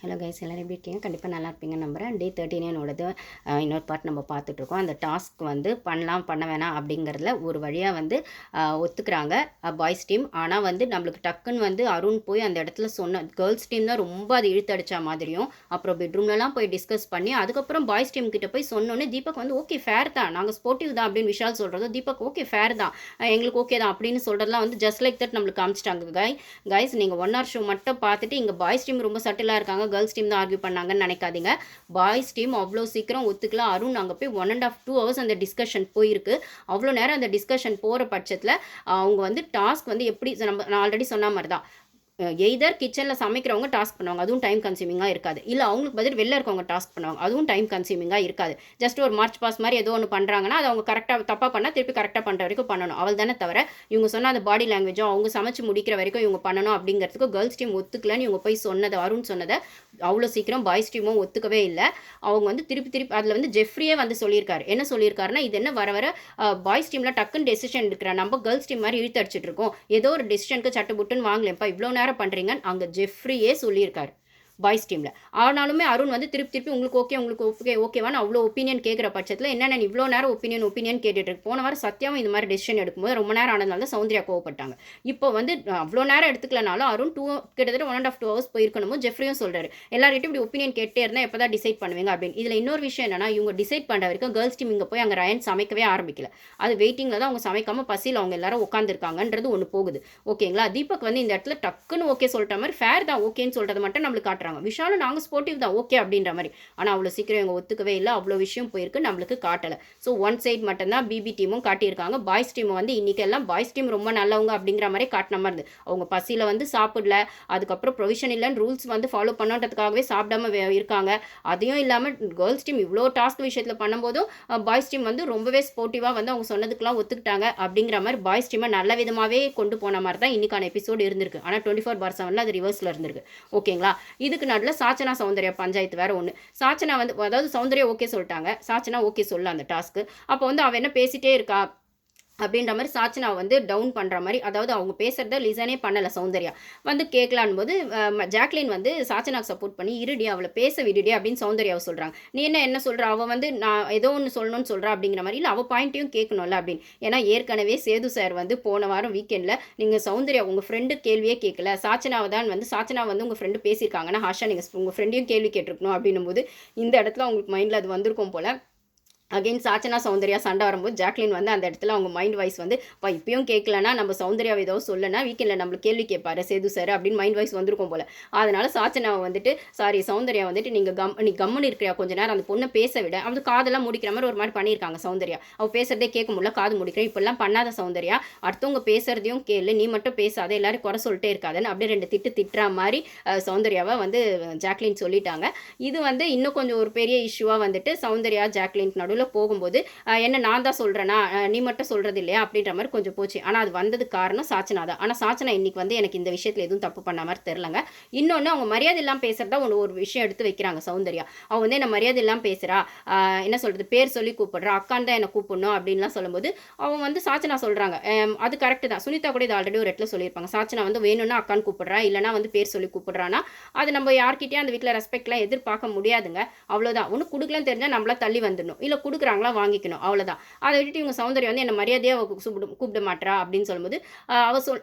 Hello guys, எல்லோரும் எப்படி இருக்கீங்க? கண்டிப்பாக நல்லா இருப்பீங்கன்னு நம்புகிறேன். டே 13 இன்னொரு பார்ட் நம்ம பார்த்துட்ருக்கோம். அந்த டாஸ்க் வந்து பண்ணலாம் பண்ண வேணாம் அப்படிங்கிறதுல ஒரு வழியாக வந்து ஒத்துக்கிறாங்க பாய்ஸ் டீம். ஆனால் வந்து நம்மளுக்கு டக்குன்னு வந்து அருண் போய் அந்த இடத்துல சொன்ன கேர்ள்ஸ் டீம் தான் ரொம்ப அது இழுத்தடிச்சா மாதிரியும், அப்புறம் பெட்ரூம்லலாம் போய் டிஸ்கஸ் பண்ணி அதுக்கப்புறம் பாய்ஸ் டீம் கிட்ட போய் சொன்னோன்னே தீபக் வந்து ஓகே ஃபேர் தான், நாங்கள் ஸ்போர்ட்டிவ் தான் அப்படின்னு விஷால் சொல்கிறதோ, தீபக் ஓகே ஃபேர் தான், எங்களுக்கு ஓகே தான் அப்படின்னு சொல்கிறதுலாம் வந்து ஜஸ்ட் லைக் தட் நம்மளுக்கு காமிச்சிட்டாங்க. கைஸ் நீங்கள் 1 hour ஷோ மட்டும் பார்த்துட்டு இங்கே பாய்ஸ் டீம் ரொம்ப சட்டிலாக இருக்காங்க, கேர்ள்ஸ் டீம் தான் ஆர்கியூ பண்ணாங்கன்னு நினைக்காதீங்க. பாய்ஸ் டீம் அவ்வளோ சீக்கிரம் ஒத்துக்கல. அருண் அங்கே போய் 1.5 2 hours அந்த டிஸ்கஷன் போயிருக்கு. அவ்வளோ நேரம் அந்த டிஸ்கஷன் போகிற பட்சத்தில் அவங்க வந்து டாஸ்க் வந்து எப்படி நான் ஆல்ரெடி சொன்ன மாதிரி தான், எய்தர் கிச்சனில் சமைக்கிறவங்க டாஸ்க் பண்ணுவாங்க, அதுவும் டைம் கன்சியூமிங்காக இருக்காது. இல்லை அவங்களுக்கு பதில் வெளில இருக்கவங்க டாஸ்க் பண்ணுவாங்க, அதுவும் டைம் கன்சியூமிங்காக இருக்காது. ஜஸ்ட் ஒரு மார்ச் பாஸ் மாதிரி ஏதோ ஒன்று பண்ணுறாங்கன்னா அது அவங்க கரெக்டாக தப்பாக பண்ணால் திருப்பி கரெக்டாக பண்ணுற வரைக்கும் பண்ணணும், அவள் தானே தவிர இவங்க சொன்னால் அந்த பாடி லாங்குவேஜோ அவங்க சமைச்சு முடிக்கிற வரைக்கும் இவங்க பண்ணணும் அப்படிங்கிறதுக்கு கேர்ள்ஸ் டீம் ஒத்துக்கலன்னு இவங்க போய் சொன்னதை, அருண் சொன்னதை அவ்வளோ சீக்கிரம் பாய்ஸ் டீமும் ஒத்துக்கவே இல்லை. அவங்க வந்து திருப்பி அதில் வந்து ஜெஃப்ரியே வந்து சொல்லியிருக்காரு. என்ன சொல்லியிருக்காருன்னா, இது என்ன வர வர பாய்ஸ் டீமில் டக்குன்னு டெசிஷன் எடுக்கிற, நம்ம கேர்ள்ஸ் டீம் மாதிரி இழுத்து அடிச்சிட்டு இருக்கோம், ஏதோ ஒரு டெசிஷனுக்கு சட்டுப்புட்டுன்னு வாங்கலேப்பா, இவ்வளோ நேரம் பண்ணுறீங்கன்னு அங்கே ஜெஃப்ரியே சொல்லியிருக்காரு பாய்ஸ் டீமில். ஆனாலுமே அருண் வந்து திருப்பி உங்களுக்கு ஓகேவான்னு அவ்வளோ ஒப்பீனியன் கேட்குற பட்சத்தில் என்னென்ன இவ்வளோ நேரம் ஒப்பீனியன் கேட்டுட்டு இருக்கு. போன வாரம் சத்தியாவும் இந்த மாதிரி டெசிஷன் எடுக்கும்போது ரொம்ப நேரம் ஆனதுனால தான் சௌந்தர்யா கோவப்பட்டாங்க. இப்போ வந்து அவ்வளோ நேரம் எடுத்துக்கலனாலும் அருண் கிட்டத்தட்ட 1.5 2 hours போயிருக்கணும். ஜெஃப்ரியும் சொல்கிறாரு, எல்லார்கிட்டையும் இப்படி ஒப்பீனியன் கேட்டே இருந்தால் எப்போ தான் டிசைட் பண்ணுவீங்க அப்படின்னு. இதில் இன்னொரு விஷயம் என்னன்னா, இவங்க டிசைட் பண்ணுற வரைக்கும் கேர்ள்ஸ் டீம் இங்கே போய் அங்கே ரயன் சமைக்கவே ஆரம்பிக்கல. அது வெயிட்டிங்கில் தான் அவங்க சமைக்காமல் பசியில் அவங்க எல்லாரும் உட்காந்துருக்காங்கன்றது ஒன்று போகுது. ஓகேங்களா? தீபக் வந்து இந்த இடத்துல டக்குன்னு ஓகே சொல்லிட்ட மாதிரி ஃபேர் தான் ஓகேன்னு சொல்கிறத மட்டும் நம்மளுக்கு காட்டுறாங்க. விஷாலும் நாங்கள் ஸ்போர்ட்டிவ் தான் ஓகே அப்படின்ற மாதிரி. ஆனால் அவ்வளோ சீக்கிரம் இவங்க ஒத்துக்கவே இல்லை, அவ்வளோ விஷயம் போயிருக்கு, நம்மளுக்கு காட்டலை. ஸோ ஒன் சைட் மட்டும்தான் பிபி டீமும் காட்டியிருக்காங்க. பாய்ஸ் டீம் வந்து இன்றைக்கி எல்லாம் பாய்ஸ் டீம் ரொம்ப நல்லவங்க அப்படிங்கிற மாதிரி காட்டின மாதிரி இருந்து, அவங்க பசியில் வந்து சாப்பிடல, அதுக்கப்புறம் ப்ரொவிஷன் இல்லைன்னு ரூல்ஸ் வந்து ஃபாலோ பண்ணுறதுக்காகவே சாப்பிடாம இருக்காங்க. அதையும் இல்லாமல் கேர்ள்ஸ் டீம் இவ்வளோ டாஸ்க் விஷயத்தில் பண்ணும்போதும் பாய்ஸ் டீம் வந்து ரொம்பவே ஸ்போர்ட்டிவாக வந்து அவங்க சொன்னதுக்கெல்லாம் ஒத்துக்கிட்டாங்க அப்படிங்கிற மாதிரி பாய்ஸ் டீமை நல்ல விதமாகவே கொண்டு போன மாதிரி தான் இன்றைக்கான எபிசோடு இருந்திருக்கு. ஆனால் 24/7 அது ரிவர்ஸில் இருந்திருக்கு. ஓகேங்களா? இதுக்கு நடுவில் சாச்சனா சௌந்தர்யா பஞ்சாயத்து வேறு ஒன்று. சாச்சனா வந்து அதாவது சௌந்தர்யா ஓகே சொல்லிட்டாங்க, சாச்சனா ஓகே சொல்ல அந்த டாஸ்க்கு. அப்போ வந்து அவள் என்ன பேசிகிட்டே இருக்கா அப்படின்ற மாதிரி சாச்சனா வந்து டவுன் பண்ணுற மாதிரி, அதாவது அவங்க பேசுகிறத லிசனே பண்ணலை சௌந்தர்யா வந்து கேட்கலான் போது ஜாக்லின் வந்து சாச்சனாக்கு சப்போர்ட் பண்ணி இருடி அவளை பேச விடுடி அப்படின்னு சௌந்தர்யாவை சொல்கிறாங்க. நீ என்ன சொல்கிற, அவள் வந்து நான் ஏதோ ஒன்று சொல்லணும்னு சொல்கிறா அப்படிங்கிற மாதிரி. இல்லை அவள் பாயிண்ட்டையும் கேட்கணும்ல அப்படின்னு. ஏன்னா ஏற்கனவே சேது சார் வந்து போன வாரம் வீக்கெண்டில் நீங்கள் சௌந்தர்யா உங்கள் ஃப்ரெண்டு கேள்வியே கேட்கல, சாச்சனாவை தான் வந்து சாச்சனா வந்து உங்கள் ஃப்ரெண்டு பேசியிருக்காங்கன்னா ஹாஷா நீங்கள் உங்கள் ஃப்ரெண்டையும் கேள்வி கேட்டிருக்கணும் அப்படின்னும் போது இந்த இடத்துல அவங்களுக்கு மைண்டில் அது வந்திருக்கும் போல். அகெயின் சாச்சனா சௌந்தர்யா சண்டை வரும்போது ஜாக்லின் வந்து அந்த இடத்துல அவங்க மைண்ட் வாய்ஸ் வந்து இப்பயும் கேட்கலன்னா நம்ம சௌந்தர்யாவை ஏதோ சொல்லனா வீக்கெண்டில் நம்மளுக்கு கேள்வி கேட்பாரு சேது சார் அப்படின்னு மைண்ட் வாய்ஸ் வந்திருக்கும் போல். அதனால் சாச்சனாவை வந்துட்டு சாரி சௌந்தர்யா வந்துட்டு நீ கம்முன்னு இருக்கிறியா கொஞ்ச நேரம் அந்த பொண்ணை பேச விட, அவள் காதெல்லாம் முடிக்கிற மாதிரி ஒரு மாதிரி பண்ணியிருக்காங்க சௌந்தர்யா. அவள் பேசுறதே கேட்க முடியல, காது முடிக்கிறேன், இப்பெல்லாம் பண்ணாத சௌந்தர்யா, அடுத்தவங்க பேசுறதையும் கேளு, நீ மட்டும் பேசாத, எல்லாரும் குறை சொல்லிட்டே இருக்காதுன்னு அப்படியே 2 திட்டுற மாதிரி சௌந்தர்யாவை வந்து ஜாக்லின் சொல்லிட்டாங்க. இது வந்து இன்னும் கொஞ்சம் ஒரு பெரிய இஷ்யூவாக வந்துட்டு சௌந்தர்யா ஜாக்லின் நடுவில் போகும்போது என்ன நான் தான் சொல்கிறேன்னா நீ மட்டும் சொல்கிறது இல்லையா அப்படின்ற மாதிரி கொஞ்சம் போச்சு. ஆனால் அது வந்ததுக்கு காரணம் சாச்சனா தான். ஆனால் சாச்சனா இன்னைக்கு வந்து எனக்கு இந்த விஷயத்தில் எதுவும் தப்பு பண்ண மாதிரி தெரிலங்க. இன்னொன்று அவங்க மரியாதை இல்லாமல் பேசுகிறதா ஒரு விஷயம் எடுத்து வைக்கிறாங்க சௌந்தர்யா. அவங்க வந்து என்ன மரியாதை இல்லாமல் பேசுகிறா, என்ன சொல்கிறது, பேர் சொல்லி கூப்பிடுறா, அக்கான் தான் என்னை கூப்பிடணும் அப்படின்லாம் சொல்லும்போது அவங்க வந்து சாச்சனா சொல்கிறாங்க அது கரெக்டு தான். சுனிதா கூட இது ஆல்ரெடி ஒரு இடத்துல சொல்லியிருப்பாங்க, சாச்சனா வந்து வேணும்னா அக்கான் கூப்பிடுறா இல்லைனா வந்து பேர் சொல்லி கூப்பிடுறான்னா அது நம்ம யார்கிட்டயும் அந்த வீட்டில் ரெஸ்பெக்ட்லாம் எதிர்பார்க்க முடியாதுங்க. அவ்வளோதான். ஒன்று கொடுக்கலன்னு தெரிஞ்சால் நம்மளா தள்ளி வந்துடணும், இல்லை கொடுக்குறாங்களா வாங்கிக்கணும், அவ்வளோதான். அதை விட்டுட்டு இவங்க சௌந்தர்யா வந்து என்ன மரியாதையாக கூப்பிட மாட்டா அப்படின்னு சொல்லும்போது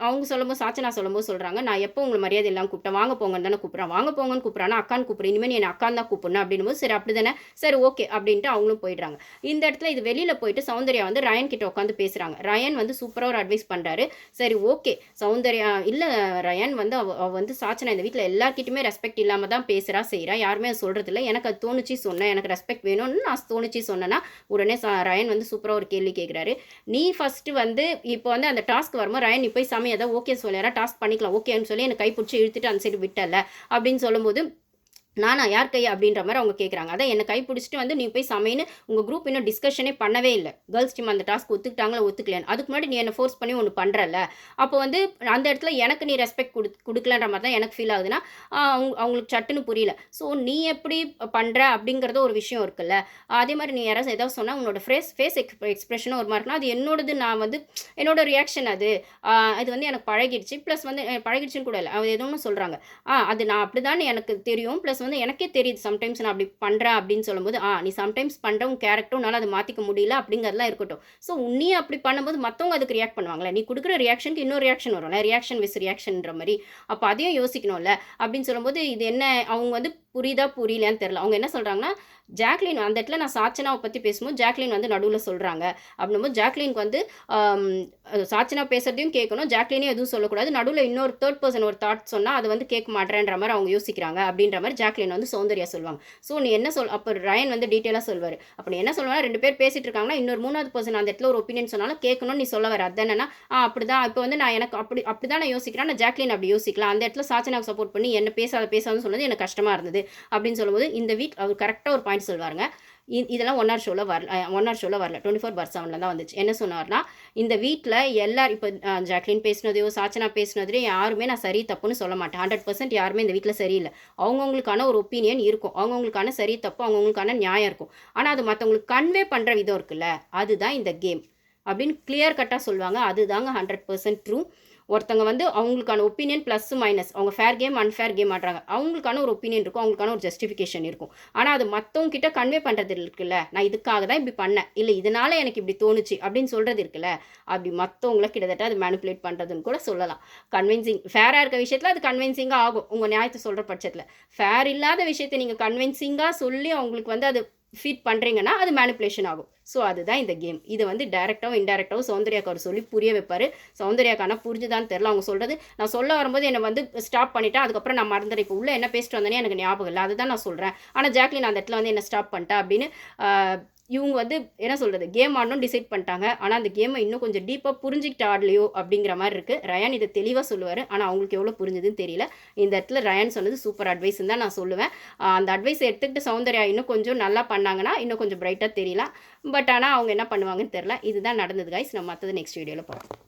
அவங்க சொல்லும்போது சாச்சனா சொல்லும்போது சொல்கிறாங்க, நான் எப்போ உங்களை மரியாதை எல்லாம் கூப்பிட்டேன், வாங்க போங்கன்னு தானே கூப்பிட்றேன், வாங்க போங்கன்னு கூப்பிட்றானா அக்கான்னு கூப்பிட்றேன், இனிமேல் நீ அக்கான் தான் கூப்பிடணும் அப்படின்னும் போது சரி அப்படி தானே, சரி ஓகே அப்படின்ட்டு அவங்களும் போயிடுறாங்க. இந்த இடத்துல இது வெளியில் போயிட்டு சௌந்தர்யா வந்து ரயன் கிட்ட உட்காந்து பேசுகிறாங்க. ரயன் வந்து சூப்பராக ஒரு அட்வைஸ் பண்ணுறாரு. சரி ஓகே சௌந்தர்யா இல்லை ரயன் வந்து அவ வந்து சாச்சனா இந்த வீட்டில் எல்லார்கிட்டையுமே ரெஸ்பெக்ட் இல்லாமல் தான் பேசுகிறா செய்கிறா, யாருமே அது சொல்கிறது இல்லை, எனக்கு அது தோணுச்சு சொன்னேன், எனக்கு ரெஸ்பெக்ட் வேணும்னு நான் தோணுச்சு சொன்னேன்னா உடனே ரயன் வந்து சூப்பராக ஒரு கேள்வி கேட்குறாரு. நீ ஃபஸ்ட்டு வந்து இப்போ வந்து அந்த டாஸ்க் வரும்போது ரயன் நீ போய் சமையதை ஓகே சொல்லியாரா டாஸ்க் பண்ணிக்கலாம் ஓகேன்னு சொல்லி என்னை கைப்பிடிச்சி இழுத்துட்டு அந்த சைடு விட்டல அப்படின்னு சொல்லும்போது நானா யார் கை அப்படின்ற மாதிரி அவங்க கேட்குறாங்க. அதான் என்னை கை பிடிச்சிட்டு வந்து நீ போய் சமைன்னு உங்கள் குரூப் இன்னும் டிஸ்கஷனே பண்ணவே இல்லை, கேர்ள்ஸ் டீம் அந்த டாஸ்க் ஒத்துக்கிட்டாங்களா ஒத்துக்கலையான்னு. அதுக்கு முன்னாடி நீ என்னை ஃபோர்ஸ் பண்ணி ஒன்று பண்ணுறல, அப்போ வந்து அந்த இடத்துல எனக்கு நீ ரெஸ்பெக்ட் கொடுக்கலன்ற மாதிரி தான் எனக்கு ஃபீல் ஆகுதுன்னா அவங்களுக்கு சட்டுன்னு புரியல. ஸோ நீ எப்படி பண்ணுற அப்படிங்கிறத ஒரு விஷயம் இருக்குல்ல. அதே மாதிரி நீ யாராவது ஏதாவது சொன்னால் உன்னோட ஃபேஸ் எக்ஸ்பிரஷனும் ஒரு மாதிரி இருக்குன்னா அது என்னோடது, நான் வந்து என்னோட ரியாக்ஷன் அது வந்து எனக்கு பழகிடுச்சு. ப்ளஸ் வந்து பழகிடுச்சுன்னு கூட இல்லை, அது எதுவும் சொல்கிறாங்க அது நான் அப்படி தான் எனக்கு தெரியும். ப்ளஸ் வந்து எனக்கே தெரியுது சம்டைம்ஸ் நான் அப்படி பண்ணுறேன் அப்படின்னு சொல்லும்போது நீ சம்டைம்ஸ் பண்ணுற உன் கேரக்டரும் உன்னால் அதை மாற்றிக்க முடியல அப்படிங்கிறதுலாம் இருக்கட்டும். ஸோ நீ அப்படி பண்ணும்போது மற்றவங்க அதுக்கு ரியாக்ட் பண்ணுவாங்களே, நீ கொடுக்குற ரியாக்ஷனுக்கு இன்னொரு ரியாக்ஷன் வரும்ல, ரியாக்ஷன் விஸ் ரியாக்ஷன்ற மாதிரி. அப்போ அதையும் யோசிக்கணும்ல அப்படின்னு சொல்லும்போது இது என்ன அவங்க வந்து புரியுதா புரியலையான்னு தெரில. அவங்க என்ன சொல்கிறாங்கன்னா, ஜாக்லின் அந்த இடத்துல நான் சாச்சனாவை பற்றி பேசும்போது ஜாக்லின் வந்து நடுவில் சொல்கிறாங்க அப்படின்னும்போது ஜாக்லினுக்கு வந்து சாச்சனா பேசுறதையும் கேட்கணும், ஜாக்லினையும் எதுவும் சொல்லக்கூடாது, நடுவில் இன்னொரு தேர்ட் பர்சன் ஒரு தாட் சொன்னால் அதை வந்து கேட்க மாட்டேன்ற மாதிரி அவங்க யோசிக்கிறாங்க அப்படின்ற மாதிரி ஜாக்லின் வந்து சௌந்தர்யா சொல்லுவாங்க. ஸோ நீ என்ன அப்போ ரயன் வந்து டீட்டெயிலாக சொல்வார். அப்போ நீ என்ன சொல்லுவாங்க, 2 பேர் பேசிட்டு இருக்காங்கன்னா இன்னொரு 3வது பர்சன் அந்த இடத்துல ஒரு ஒப்பீனியன் சொன்னாலும் கேட்கணும்னு நீ சொல்ல வர. அது என்னன்னா அப்படி தான் இப்போ வந்து நான் எனக்கு அப்படி தான் நான் யோசிக்கிறேன், நான் ஜாக்லின் அப்படி யோசிக்கலாம், அந்த இடத்துல சாச்சனாவுக்கு சப்போர்ட் பண்ணி என்ன பேசாதுன்னு சொன்னது எனக்கு கஷ்டமாக இருந்தது அப்படின்னு சொல்லும்போது இந்த வீக் அவர் கரெக்டாக ஒரு பாயிண்ட் சொல்வாருங்க. இதெல்லாம் 1 hour ஷோவில் வரல, 24/7 தான் வந்துச்சு. என்ன சொன்னார்னா, இந்த வீட்டில் எல்லாரும் இப்போ ஜாக்லின் பேசினதையோ சாச்சனா பேசினதையோ யாருமே நான் சரி தப்புன்னு சொல்ல மாட்டேன். 100% யாருமே இந்த வீட்டில் சரியில்லை. அவங்கவுங்களுக்கான ஒரு ஒப்பீனியன் இருக்கும், அவங்கவுங்களுக்கான சரி தப்பு, அவங்கவுங்களுக்கான நியாயம் இருக்கும். ஆனால் அது மற்றவங்களுக்கு கன்வே பண்ணுற விதம் இருக்குல்ல, அதுதான் இந்த கேம் அப்படின்னு கிளியர் கட்டாக சொல்லுவாங்க. அதுதாங்க 100% ட்ரூ. ஒருத்தங்க வந்து அவங்களுக்கான ஒப்பீனியன் ப்ளஸ் மைனஸ், அவங்க ஃபேர் கேம் அன்ஃபேர் கேம் ஆடுறாங்க, அவங்களுக்கான ஒரு ஒப்பீனியன் இருக்கும், அவங்களுக்கான ஒரு ஜஸ்டிஃபிகேஷன் இருக்கும். ஆனால் அது மற்றவங்க கிட்ட கன்வே பண்ணுறது இருக்குல்ல, நான் இதுக்காக தான் இப்படி பண்ணேன், இல்லை இதனால எனக்கு இப்படி தோணுச்சு அப்படின்னு சொல்கிறது இருக்குல்ல, அப்படி மற்றவங்கள கிட்டத்தட்ட அது மேனிப்புலேட் பண்ணுறதுன்னு கூட சொல்லலாம். கன்வின்சிங் ஃபேராக இருக்க விஷயத்தில் அது கன்வின்சிங்காக ஆகும் உங்கள் நியாயத்தை சொல்கிற பட்சத்தில். ஃபேர் இல்லாத விஷயத்தை நீங்கள் கன்வின்சிங்காக சொல்லி அவங்களுக்கு வந்து அது ஃபீட் பண்ணுறீங்கன்னா அது மேனிப்புலேஷன் ஆகும். ஸோ அதுதான் இந்த கேம். இதை வந்து டைரெக்டாகவும் இன்டெரக்டாகவும் சௌந்தர்யாக்கு அவர் சொல்லி புரிய வைப்பார். சௌந்தர்யாக்கான புரிஞ்சுதான்னு தெரில. அவங்க சொல்கிறது நான் சொல்ல வரும்போது என்னை வந்து ஸ்டாப் பண்ணிட்டேன், அதுக்கப்புறம் நான் மறந்துடுறேன், இப்போ உள்ளே என்ன பேசிட்டு வந்தேனே எனக்கு ஞாபகம் இல்லை, அதுதான் நான் சொல்கிறேன். ஆனால் ஜாக்லின் அந்த இடத்துல வந்து என்ன ஸ்டாப் பண்ணிட்டா அப்படின்னு இவங்க வந்து என்ன சொல்கிறது, கேம் ஆடணும்னு டிசைட் பண்ணிட்டாங்க. ஆனால் அந்த கேமை இன்னும் கொஞ்சம் டீப்பாக புரிஞ்சுக்கிட்டு ஆடலையோ அப்படிங்கிற மாதிரி இருக்குது. ரயான் இதை தெளிவாக சொல்லுவார், ஆனால் அவங்களுக்கு எவ்வளோ புரிஞ்சுதுன்னு தெரியல. இந்த இடத்துல ரயான் சொன்னது சூப்பர் அட்வைஸ்ன்னு தான் நான் சொல்லுவேன். அந்த அட்வைஸை எடுத்துக்கிட்டு சௌந்தர்யா இன்னும் கொஞ்சம் நல்லா பண்ணாங்கன்னா இன்னும் கொஞ்சம் பிரைட்டாக தெரியலாம். பட் ஆனால் அவங்க என்ன பண்ணுவாங்கன்னு தெரில. இதுதான் நடந்தது கைஸ். நம்ம மற்றது நெக்ஸ்ட் வீடியோவில் பார்ப்போம்.